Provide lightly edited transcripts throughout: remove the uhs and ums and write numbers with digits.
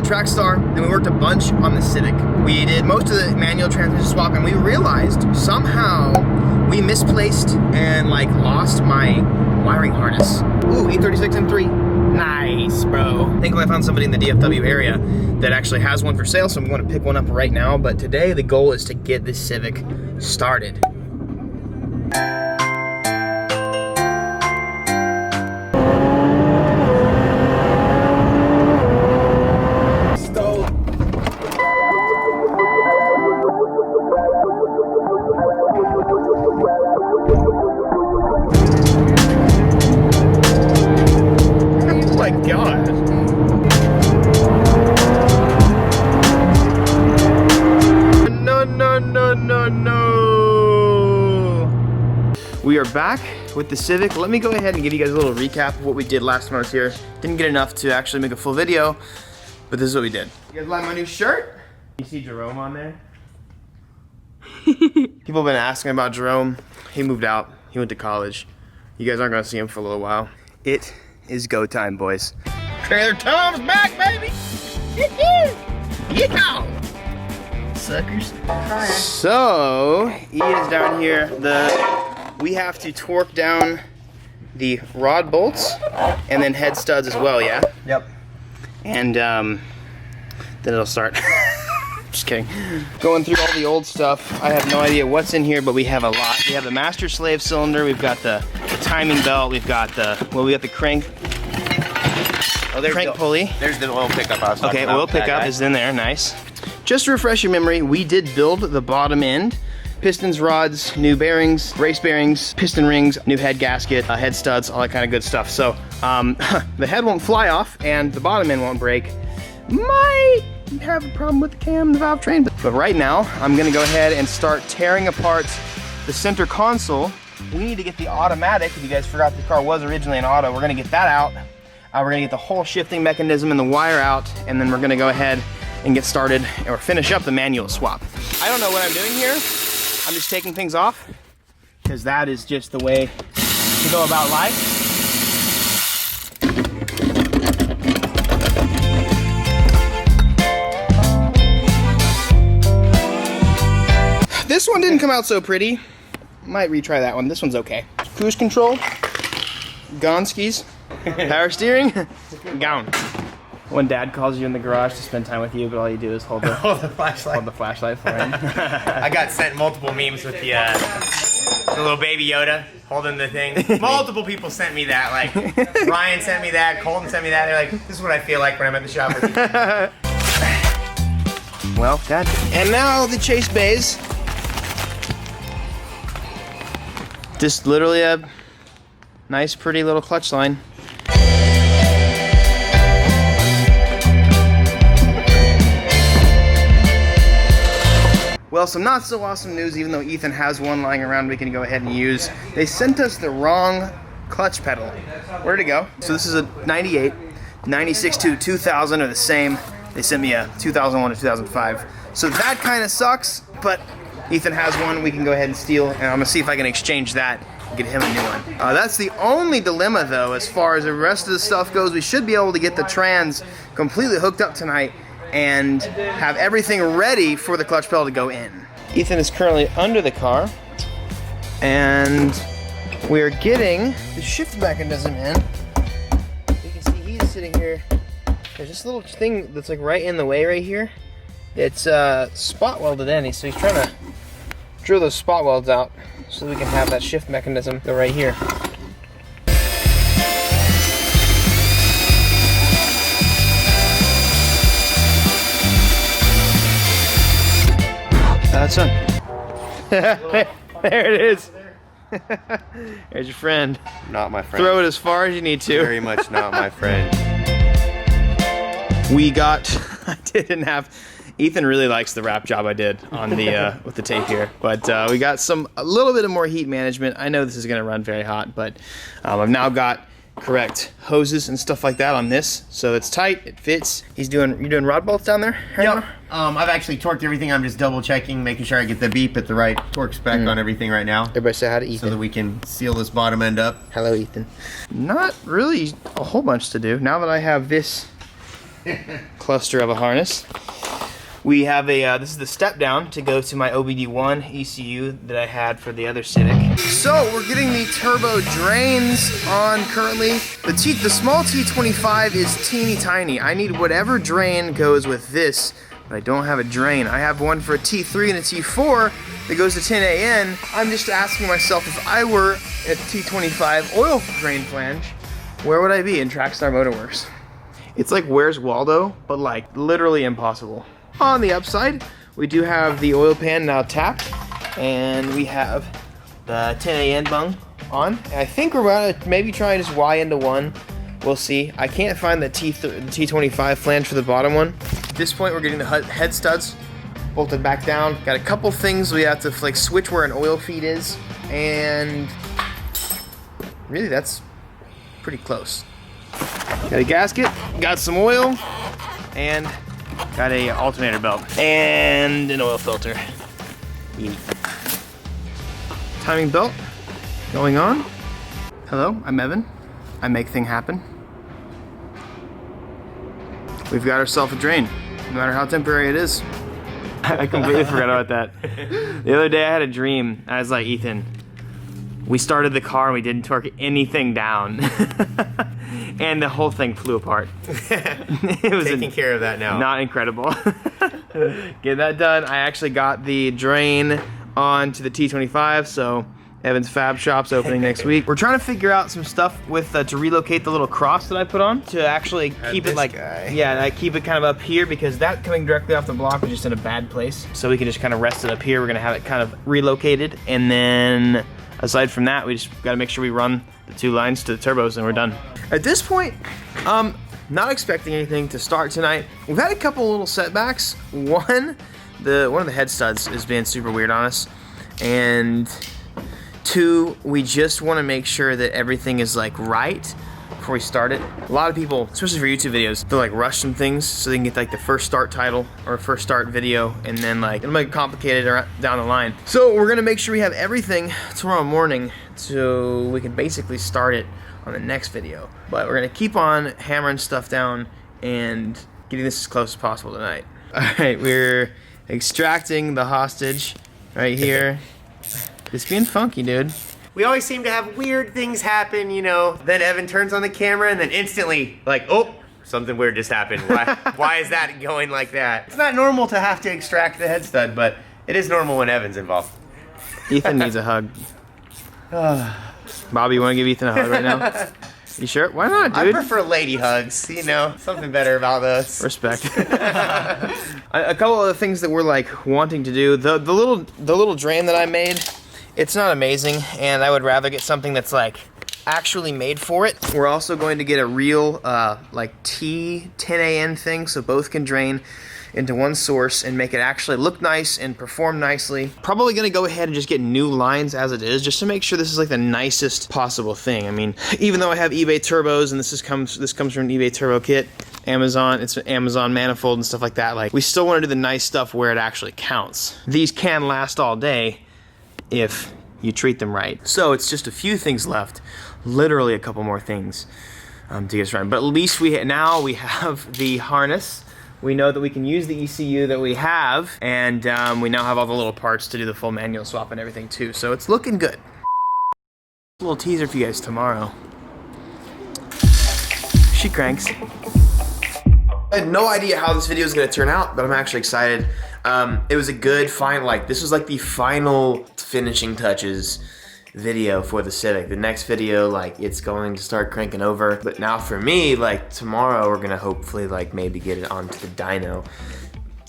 Trackstar, and we worked a bunch on the Civic. We did most of the manual transmission swap, and we realized somehow we misplaced and like lost my wiring harness. Ooh, E36 M3. Nice, bro. Thankfully I found somebody in the DFW area that actually has one for sale, so I'm going to pick one up right now. But today the goal is to get this Civic started. We are back with the Civic. Let me go ahead and give you guys a little recap of what we did last time I was here. Didn't get enough to actually make a full video, but this is what we did. You guys like my new shirt? You see Jerome on there? People have been asking about Jerome. He moved out. He went to college. You guys aren't gonna see him for a little while. It is go time, boys. Trailer Tom's back, baby! Yeehaw! Suckers. So, he is down here. We have to torque down the rod bolts and then head studs as well, yeah? Yep. And then it'll start. Just kidding. Going through all the old stuff. I have no idea what's in here, but we have a lot. We have the master slave cylinder. We've got the timing belt. We've got the, well, we got the crank. Oh, there's crank pulley. There's the oil pickup I was talking about. Okay, oil pickup is in there. Nice. Just to refresh your memory, we did build the bottom end. Pistons, rods, new bearings, brace bearings, piston rings, new head gasket, head studs, all that kind of good stuff. So the head won't fly off and the bottom end won't break. Might have a problem with the cam, the valve train, but right now I'm gonna go ahead and start tearing apart the center console. We need to get the automatic. If you guys forgot the car was originally an auto, we're gonna get that out. We're gonna get the whole shifting mechanism and the wire out, and then we're gonna go ahead and get started or finish up the manual swap. I don't know what I'm doing here. I'm just taking things off because that is just the way to go about life. This one didn't come out so pretty. Might retry that one. This one's okay. Cruise control, gone skis, power steering, gone. When Dad calls you in the garage to spend time with you, but all you do is hold the flashlight. Hold the flashlight for him. I got sent multiple memes with the little baby Yoda holding the thing. Multiple people sent me that. Like Ryan sent me that. Colton sent me that. They're like, "This is what I feel like when I'm at the shop with you." Well, Dad. And now the chase bays. Just literally a nice, pretty little clutch line. Well, some not so awesome news, even though Ethan has one lying around we can go ahead and use. They sent us the wrong clutch pedal. Where'd it go? So this is a 98, 96 to 2000 are the same. They sent me a 2001 to 2005. So that kind of sucks, but Ethan has one we can go ahead and steal, and I'm gonna see if I can exchange that and get him a new one. That's the only dilemma though, as far as the rest of the stuff goes. We should be able to get the trans completely hooked up tonight and have everything ready for the clutch pedal to go in. Ethan is currently under the car, and we're getting the shift mechanism in. You can see he's sitting here. There's this little thing that's like right in the way right here. It's spot welded in, so he's trying to drill those spot welds out so we can have that shift mechanism go right here. That's on. There it is. There's your friend. Not my friend. Throw it as far as you need to. Very much not my friend. We got, I didn't have, Ethan really likes the wrap job I did on the with the tape here, but we got a little bit of more heat management. I know this is going to run very hot, but I've now got correct hoses and stuff like that on this, so it's tight, it fits. You're doing rod bolts down there right Yep. now? I've actually torqued everything. I'm just double checking, making sure I get the beep at the right torque spec on everything right now. Everybody say hi to Ethan. So that we can seal this bottom end up. Hello, Ethan. Not really a whole bunch to do. Now that I have this cluster of a harness. We have a, this is the step down to go to my OBD1 ECU that I had for the other Civic. So we're getting the turbo drains on currently. The small T25 is teeny tiny. I need whatever drain goes with this, but I don't have a drain. I have one for a T3 and a T4 that goes to 10AN. I'm just asking myself, if I were a T25 oil drain flange, where would I be in Trackstar Motorworks? It's like Where's Waldo, but like literally impossible. On the upside, we do have the oil pan now tapped, and we have the 10AN bung on. And I think we're gonna maybe try and just Y into one. We'll see. I can't find the T25 flange for the bottom one. At this point, we're getting the head studs bolted back down. Got a couple things we have to like switch where an oil feed is, and really that's pretty close. Got a gasket, got some oil, and got a alternator belt and an oil filter. Timing belt going on. Hello, I'm Evan. I make things happen. We've got ourselves a drain, no matter how temporary it is. I completely forgot about that. The other day I had a dream. I was like, Ethan, we started the car and we didn't torque anything down. And the whole thing flew apart. It was taking care of that now. Not incredible. Get that done. I actually got the drain onto the T25, so Evan's Fab Shop's opening next week. We're trying to figure out some stuff with to relocate the little cross that I put on to actually keep it like, yeah, I keep it kind of up here, because that coming directly off the block was just in a bad place. So we can just kind of rest it up here. We're gonna have it kind of relocated, and then aside from that, we just gotta make sure we run the 2 lines to the turbos and we're done. At this point, not expecting anything to start tonight. We've had a couple little setbacks. One of the head studs is being super weird on us, and 2, we just want to make sure that everything is like right before we start it. A lot of people, especially for YouTube videos, they'll like rush some things so they can get like the first start title or first start video, and then like it'll make it complicated down the line. So we're gonna make sure we have everything tomorrow morning so we can basically start it on the next video. But we're gonna keep on hammering stuff down and getting this as close as possible tonight. All right, we're extracting the hostage right here. It's being funky, dude. We always seem to have weird things happen, you know. Then Evan turns on the camera and then instantly, like, oh, something weird just happened. Why is that going like that? It's not normal to have to extract the head stud, but it is normal when Evan's involved. Ethan needs a hug. Bobby, you want to give Ethan a hug right now? You sure? Why not, dude? I prefer lady hugs, you know, something better about us. Respect. A couple of the things that we're like wanting to do, the little drain that I made, it's not amazing, and I would rather get something that's like actually made for it. We're also going to get a real like T10AN thing, so both can drain into one source and make it actually look nice and perform nicely. Probably gonna go ahead and just get new lines as it is, just to make sure this is like the nicest possible thing. I mean, even though I have eBay turbos and this comes from an eBay turbo kit, Amazon, it's an Amazon manifold and stuff like that, like we still wanna do the nice stuff where it actually counts. These can last all day if you treat them right. So it's just a few things left, literally a couple more things to get us running. But at least now we have the harness. We know that we can use the ECU that we have, and we now have all the little parts to do the full manual swap and everything too, so it's looking good. A little teaser for you guys tomorrow. She cranks. I had no idea how this video is going to turn out, but I'm actually excited. It was a good this was like the final finishing touches video for the Civic. The next video, like, it's going to start cranking over. But now for me, like, tomorrow we're gonna hopefully like maybe get it onto the dyno.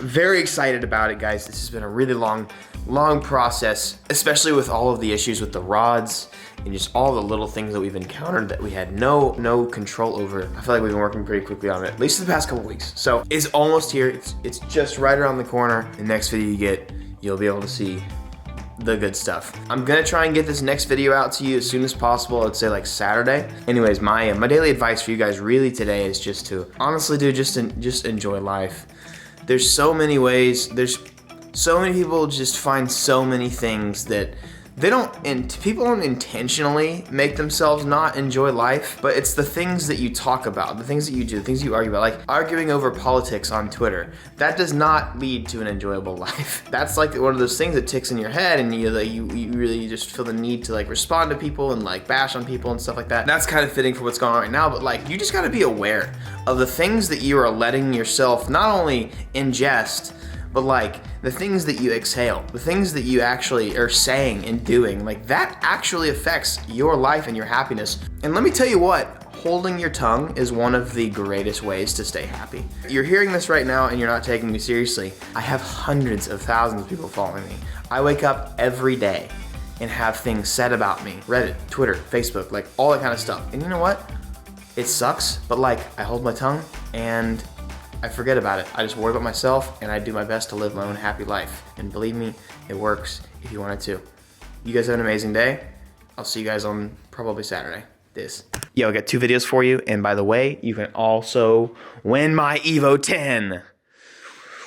Very excited about it, guys. This has been a really long process, especially with all of the issues with the rods and just all the little things that we've encountered that we had no control over. I feel like we've been working pretty quickly on it, at least the past couple weeks. So it's almost here. It's just right around the corner. The next video you get, you'll be able to see the good stuff. I'm gonna try and get this next video out to you as soon as possible. I'd say like Saturday. Anyways, my daily advice for you guys really today is just to honestly, dude, just enjoy life. There's so many ways. There's so many people just find so many things that people don't intentionally make themselves not enjoy life, but it's the things that you talk about, the things that you do, the things you argue about, like arguing over politics on Twitter. That does not lead to an enjoyable life. That's like one of those things that ticks in your head, and you really just feel the need to like respond to people and like bash on people and stuff like that. That's kind of fitting for what's going on right now, but like you just gotta be aware of the things that you are letting yourself not only ingest, but like the things that you exhale, the things that you actually are saying and doing, like that actually affects your life and your happiness. And let me tell you what, holding your tongue is one of the greatest ways to stay happy. You're hearing this right now and you're not taking me seriously. I have hundreds of thousands of people following me. I wake up every day and have things said about me. Reddit, Twitter, Facebook, like all that kind of stuff. And you know what? It sucks, but like I hold my tongue and I forget about it. I just worry about myself and I do my best to live my own happy life. And believe me, it works if you want it to. You guys have an amazing day. I'll see you guys on probably Saturday. Yo, I got 2 videos for you. And by the way, you can also win my Evo 10,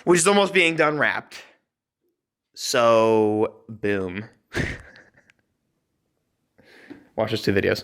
which is almost being done wrapped. So, boom. Watch those 2 videos.